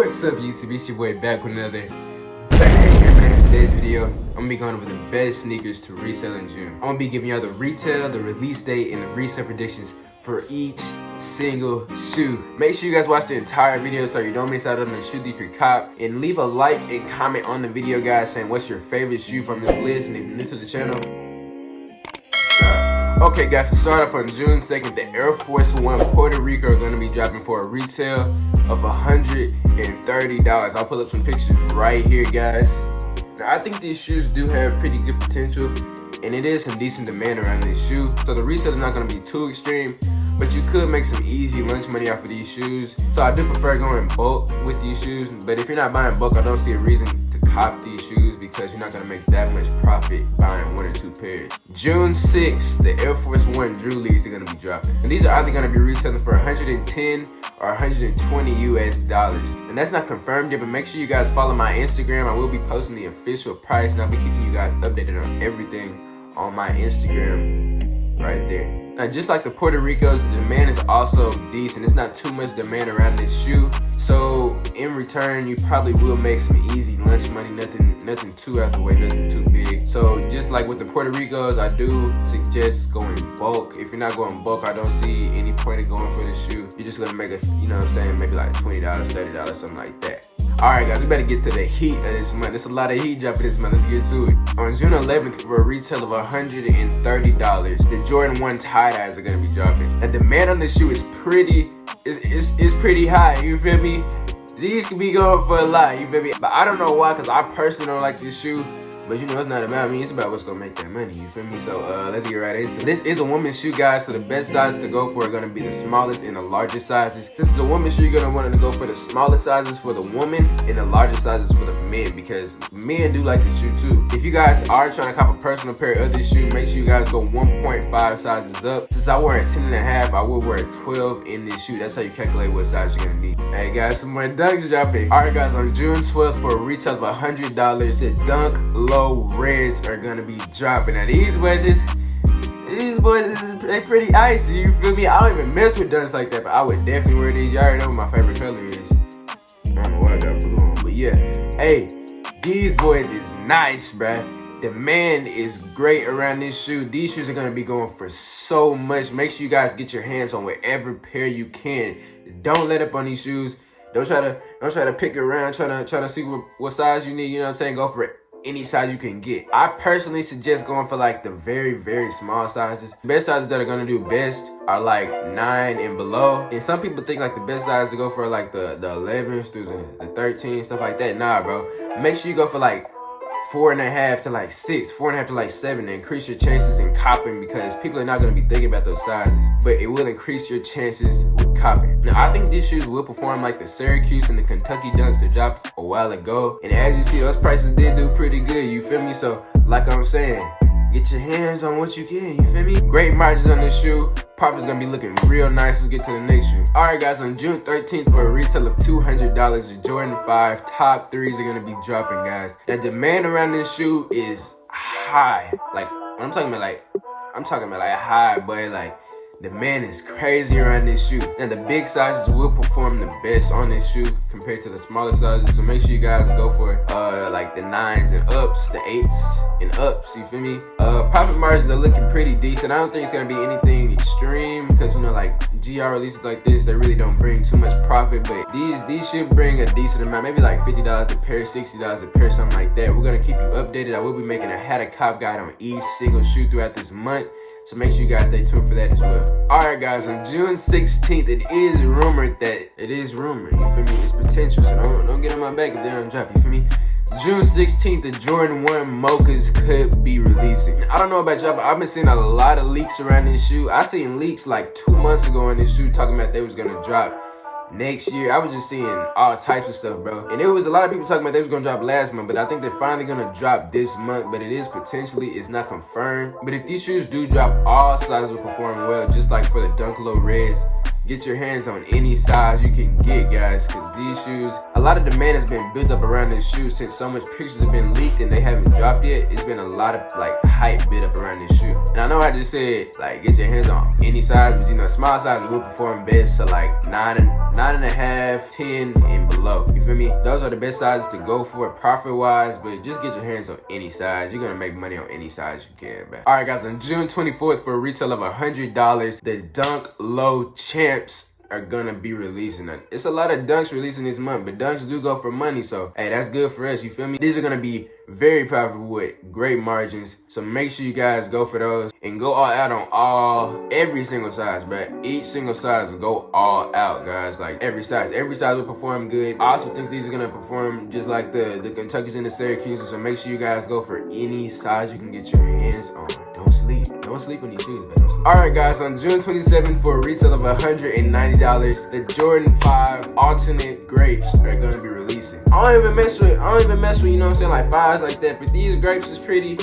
What's up, YouTube? It's your boy back with another banger, man. Today's video, I'm gonna be going over the best sneakers to resell in June. I'm gonna be giving y'all the retail, the release date, and the resale predictions for each single shoe. Make sure you guys watch the entire video so you don't miss out on the shoe that you could cop. And leave a like and comment on the video, guys, saying what's your favorite shoe from this list. And if you're new to the channel, okay, guys, to start off on June 2nd, the Air Force One Puerto Rico are going to be dropping for a retail of $130. I'll pull up some pictures right here, guys. Now, I think these shoes do have pretty good potential, and it is some decent demand around this shoe. So the resale is not going to be too extreme, but you could make some easy lunch money off of these shoes. So I do prefer going in bulk with these shoes, but if you're not buying bulk, I don't see a reason to cop these shoes because you're not going to make that much profit buying one or two pairs. June 6th, the Air Force One Drew Lees are going to be dropping. And these are either going to be reselling for 110 or 120 US dollars. And that's not confirmed yet, but make sure you guys follow my Instagram. I will be posting the official price, and I'll be keeping you guys updated on everything on my Instagram right there. Now, just like the Puerto Ricos, the demand is also decent. It's not too much demand around this shoe. So in return, you probably will make some easy lunch money, nothing too out the way, nothing too big. So just like with the Puerto Ricos, I do suggest going bulk. If you're not going bulk, I don't see any point in going for this shoe. You're just gonna make a, you know what I'm saying, maybe like $20, $30, something like that. Alright, guys, we better get to the heat of this month. There's a lot of heat dropping this month. Let's get to it. On June 11th, for a retail of $130, the Jordan 1 tie-dyes are gonna be dropping. And the demand on this shoe is pretty high, you feel me? These could be going for a lot, you feel me? But I don't know why, because I personally don't like this shoe. But you know, it's not about me, it's about what's gonna make that money, you feel me? So let's get right into it. This is a woman's shoe, guys, so the best sizes to go for are gonna be the smallest and the largest sizes. This is a woman's shoe, you're gonna want to go for the smallest sizes for the woman and the largest sizes for the men, because men do like this shoe too. If you guys are trying to cop a personal pair of this shoe, make sure you guys go 1.5 sizes up. Since I wear a 10.5, I will wear a 12 in this shoe. That's how you calculate what size you're gonna need. Hey guys, some more dunks dropping. Alright guys, on June 12th, for a retail of $100, the Dunk Low Reds are gonna be dropping. Now these boys, they pretty icy, you feel me? I don't even mess with dunks like that, but I would definitely wear these. You already know what my favorite color is. I don't know what I got blue on, but yeah. Hey, these boys is nice, bruh. Demand is great around this shoe. These shoes are gonna be going for so much. Make sure you guys get your hands on whatever pair you can. Don't let up on these shoes. Don't try to pick around, trying to see what size you need. You know what I'm saying? Go for it. Any size you can get. I personally suggest going for like the very small sizes. The best sizes that are gonna do best are like 9 and below. And some people think like the best size to go for like the 11s through the 13, stuff like that. Nah, bro. Make sure you go for like 4.5 to like 6, 4.5 to like 7 to increase your chances in copping, because people are not going to be thinking about those sizes, but it will increase your chances with copping. Now, I think these shoes will perform like the Syracuse and the Kentucky Dunks that dropped a while ago. And as you see, those prices did do pretty good, you feel me? So, like I'm saying, get your hands on what you can, you feel me? Great margins on this shoe. Profit's gonna be looking real nice. Let's get to the next shoe. Alright guys, on June 13th, for a retail of $200, the Jordan 5 top 3s are gonna be dropping, guys. The demand around this shoe is high. Like, I'm talking about like high, boy. Like, demand is crazy around this shoe. Now the big sizes will perform the best on this shoe compared to the smaller sizes. So make sure you guys go for like the 9s and ups, the 8s and ups, you feel me? Profit margins are looking pretty decent. I don't think it's gonna be anything extreme, because you know, like GR releases like this, they really don't bring too much profit, but these should bring a decent amount, maybe like $50 a pair, $60 a pair, something like that. We're gonna keep you updated. I will be making a how to cop guide on each single shoe throughout this month, so make sure you guys stay tuned for that as well. Alright guys, on June 16th, it is rumored, you feel me? It's potential, so don't get on my back if they don't drop, you feel me? June 16th, the Jordan 1 Mochas could be releasing. I don't know about y'all, but I've been seeing a lot of leaks around this shoe. I seen leaks like 2 months ago on this shoe talking about they was gonna drop next year. I was just seeing all types of stuff, bro. And there was a lot of people talking about they was gonna drop last month, but I think they're finally gonna drop this month. But it is potentially, it's not confirmed. But if these shoes do drop, all sizes will perform well, just like for the Dunk Low Reds. get your hands on any size you can get, guys, because these shoes, a lot of demand has been built up around this shoe since so much pictures have been leaked and they haven't dropped yet. It's been a lot of like hype built up around this shoe. And I know I just said like get your hands on any size, but you know, small size will perform best to like 9.5, 10 and below. You feel me? Those are the best sizes to go for profit wise, but just get your hands on any size. You're gonna make money on any size you can, man. All right, guys, on June 24th for a resale of $100, the Dunk Low Champs are gonna be releasing it. It's a lot of dunks releasing this month, but dunks do go for money, so hey, that's good for us, you feel me? These are gonna be very profitable with great margins, so make sure you guys go for those and go all out on every single size, but each single size go all out, guys. Like every size will perform good. I also think these are gonna perform just like the Kentuckys and the Syracuses, so make sure you guys go for any size you can get your hands on. Don't sleep on these shoes, man. Alright, guys, on June 27th for a retail of $190, the Jordan 5 alternate grapes are gonna be releasing. I don't even mess with, you know what I'm saying, like fives like that, but these grapes is pretty.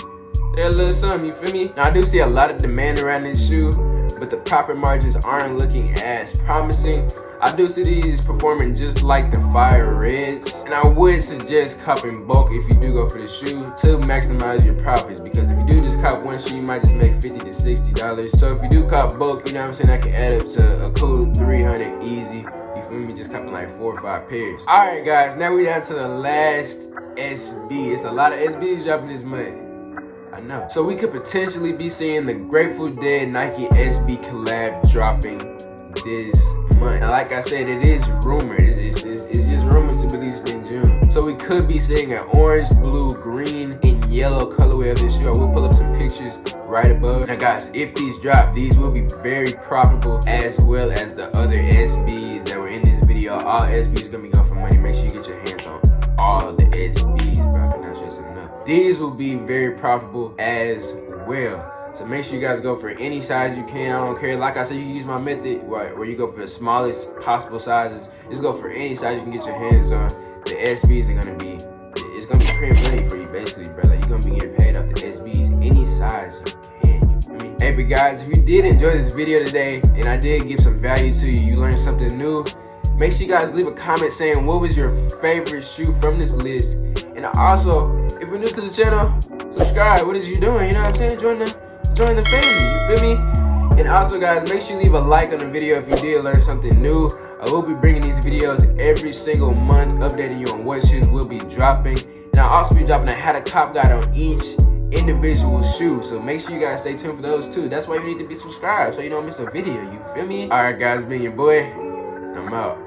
They're a little something, you feel me? Now, I do see a lot of demand around this shoe, but the profit margins aren't looking as promising. I do see these performing just like the Fire Reds, and I would suggest copping bulk if you do go for the shoe to maximize your profits, because if you do just cop one shoe, you might just make $50 to $60. So if you do cop bulk, you know what I'm saying, that can add up to a cool $300 easy. You feel me? Just copping like 4 or 5 pairs. All right, guys, now we down to the last SB. It's a lot of SBs dropping this month. I know. So we could potentially be seeing the Grateful Dead Nike SB collab dropping this month. Now, like I said, it is rumored. It's just rumored to be released in June. So we could be seeing an orange, blue, green, and yellow colorway of this shoe. I will pull up some pictures right above. Now, guys, if these drop, these will be very profitable, as well as the other SBs that were in this video. All SBs gonna be going for money. Make sure you get your hands on all the SBs, bro. I cannot stress it enough. These will be very profitable as well. So make sure you guys go for any size you can. I don't care. Like I said, you can use my method where you go for the smallest possible sizes. Just go for any size you can get your hands on. The SBs are gonna be, it's gonna be pretty money for you basically, bro. Like, you're gonna be getting paid off the SBs any size you can. You feel me? Hey, but guys, if you did enjoy this video today and I did give some value to you, you learned something new, make sure you guys leave a comment saying what was your favorite shoe from this list. And also, if you're new to the channel, subscribe. What is you doing? You know what I'm saying? Join the family, you feel me? And also, guys, make sure you leave a like on the video if you did learn something new. I will be bringing these videos every single month, updating you on what shoes will be dropping. And I'll also be dropping a how to cop guide on each individual shoe. So make sure you guys stay tuned for those too. That's why you need to be subscribed so you don't miss a video, you feel me? Alright, guys, been your boy, and I'm out.